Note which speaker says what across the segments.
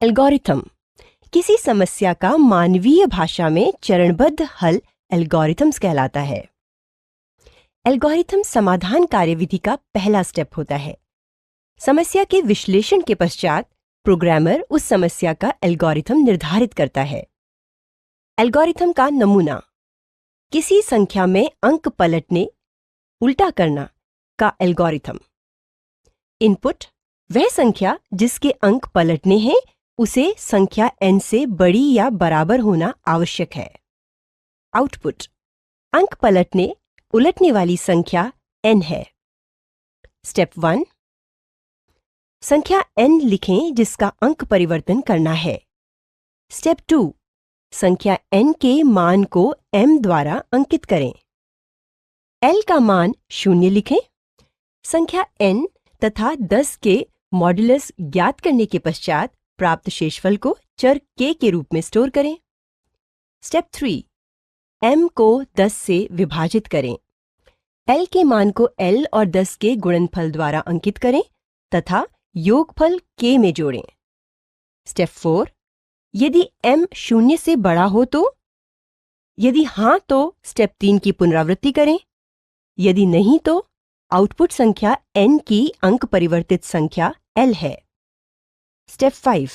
Speaker 1: Algorithm किसी समस्या का मानवीय भाषा में चरणबद्ध हल एल्गोरिथम्स कहलाता है। एल्गोरिथम समाधान कार्यविधि का पहला स्टेप होता है। समस्या के विश्लेषण के पश्चात प्रोग्रामर उस समस्या का एल्गोरिथम निर्धारित करता है। एल्गोरिथम का नमूना किसी संख्या में अंक पलटने उल्टा करना का एल्गोरिथम। इनपुट वह संख्या जिसके अंक पलटने हैं उसे संख्या n से बड़ी या बराबर होना आवश्यक है। आउटपुट अंक पलटने उलटने वाली संख्या n है। स्टेप 1 संख्या n लिखें जिसका अंक परिवर्तन करना है। स्टेप 2 संख्या n के मान को m द्वारा अंकित करें। l का मान 0 लिखें। संख्या n तथा 10 के मॉड्यूलस ज्ञात करने के पश्चात प्राप्त शेषफल को चर k के रूप में स्टोर करें। स्टेप 3 m को 10 से विभाजित करें। l के मान को l और 10 के गुणनफल द्वारा अंकित करें तथा योगफल k में जोड़ें। स्टेप 4 यदि m 0 से बड़ा हो तो, यदि हाँ तो स्टेप 3 की पुनरावृत्ति करें, यदि नहीं तो आउटपुट संख्या n की अंक परिवर्तित संख्या l है। स्टेप 5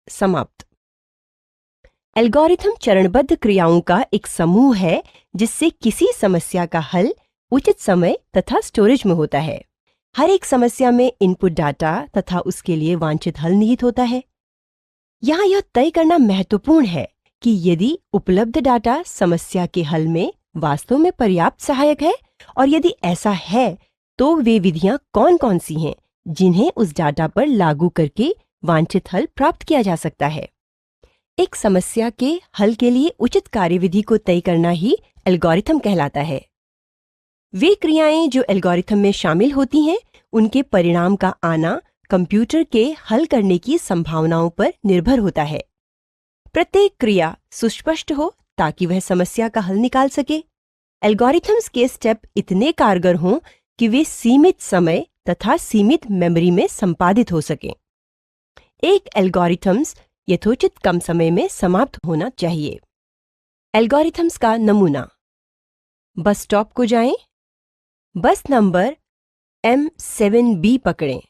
Speaker 1: समाप्त। एल्गोरिथम चरणबद्ध क्रियाओं का एक समूह है जिससे किसी समस्या का हल उचित समय तथा स्टोरेज में होता है। हर एक समस्या में इनपुट डाटा तथा उसके लिए वांछित हल निहित होता है। यहाँ यह तय करना महत्वपूर्ण है कि यदि उपलब्ध डाटा समस्या के हल में वास्तव में पर्याप्त सहायक है और यदि ऐसा है तो वे विधियां कौन-कौन सी हैं जिन्हें उस डाटा पर लागू करके वांछित हल प्राप्त किया जा सकता है। एक समस्या के हल के लिए उचित कार्यविधि को तय करना ही एल्गोरिथम कहलाता है। वे क्रियाएं जो एल्गोरिथम में शामिल होती हैं उनके परिणाम का आना कंप्यूटर के हल करने की संभावनाओं पर निर्भर होता है। प्रत्येक क्रिया सुस्पष्ट हो ताकि वह समस्या का हल निकाल सके। एल्गोरिथम्स के स्टेप इतने कारगर हों कि वे सीमित समय तथा सीमित मेमोरी में संपादित हो सकें। एक एल्गोरिथम्स यथोचित कम समय में समाप्त होना चाहिए। एल्गोरिथम्स का नमूना बस स्टॉप को जाएं, बस नंबर M7B पकड़ें,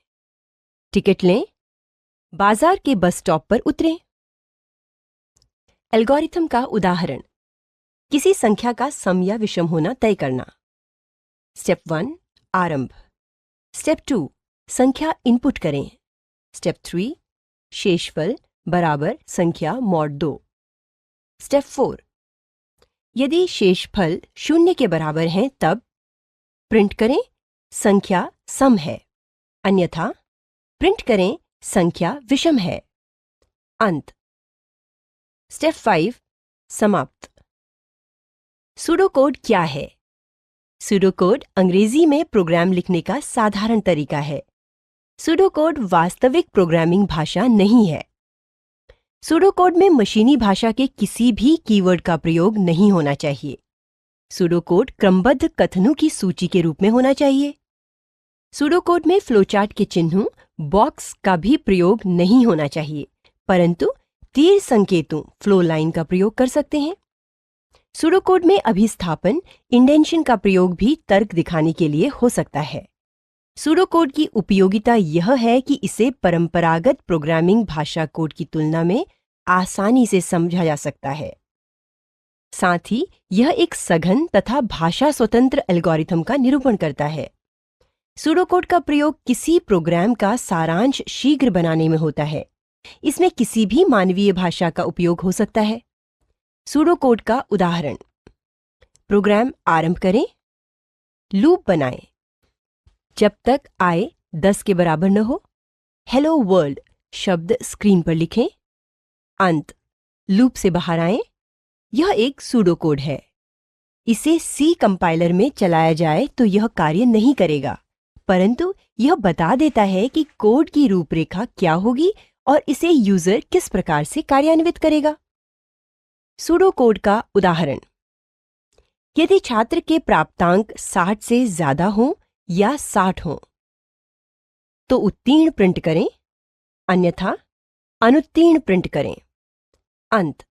Speaker 1: टिकट लें, बाजार के बस स्टॉप पर उतरें। एल्गोरिथम का उदाहरण किसी संख्या का सम या विषम होना तय करना। स्टेप 1 आरंभ। स्टेप 2 संख्या इनपुट करें। स्टेप 3 शेषफल बराबर संख्या मॉड 2। स्टेप 4 यदि शेषफल 0 के बराबर है तब प्रिंट करें संख्या सम है, अन्यथा प्रिंट करें संख्या विषम है। अंत। स्टेप 5 समाप्त। सूडोकोड क्या है? सूडोकोड अंग्रेजी में प्रोग्राम लिखने का साधारण तरीका है। सूडोकोड वास्तविक प्रोग्रामिंग भाषा नहीं है। सूडोकोड में मशीनी भाषा के किसी भी कीवर्ड का प्रयोग नहीं होना चाहिए। सूडोकोड क्रमबद्ध कथनों की सूची के रूप में होना चाहिए। सूडोकोड में फ्लोचार्ट के चिन्हों बॉक्स का भी प्रयोग नहीं होना चाहिए, परंतु तीर संकेतों फ्लो लाइन का प्रयोग कर सकते हैं। सूडोकोड में अभिस्थापन इंडेंशन का प्रयोग भी तर्क दिखाने के लिए हो सकता है। सूडोकोड की उपयोगिता यह है कि इसे परंपरागत प्रोग्रामिंग भाषा कोड की तुलना में आसानी से समझा जा सकता है। साथ ही यह एक सघन तथा भाषा स्वतंत्र एल्गोरिथम का निरूपण करता है। सूडोकोड का प्रयोग किसी प्रोग्राम का सारांश शीघ्र बनाने में होता है। इसमें किसी भी मानवीय भाषा का उपयोग हो सकता है। सूडोकोड का उदाहरण प्रोग्राम आरंभ करें, लूप बनाएं जब तक i 10 के बराबर न हो। हेलो वर्ल्ड शब्द स्क्रीन पर लिखें। अंत। लूप से बाहर आएं। यह एक सूडोकोड है। इसे C कंपाइलर में चलाया जाए तो यह कार्य नहीं करेगा, परंतु यह बता देता है कि कोड की रूपरेखा क्या होगी और इसे यूजर किस प्रकार से कार्यान्वित करेगा। सूडोकोड का उदाहरण यदि छात्र के प्राप्तांक 60 से ज्यादा हों या 60 हों तो उत्तीर्ण प्रिंट करें, अन्यथा अनुत्तीर्ण प्रिंट करें। अंत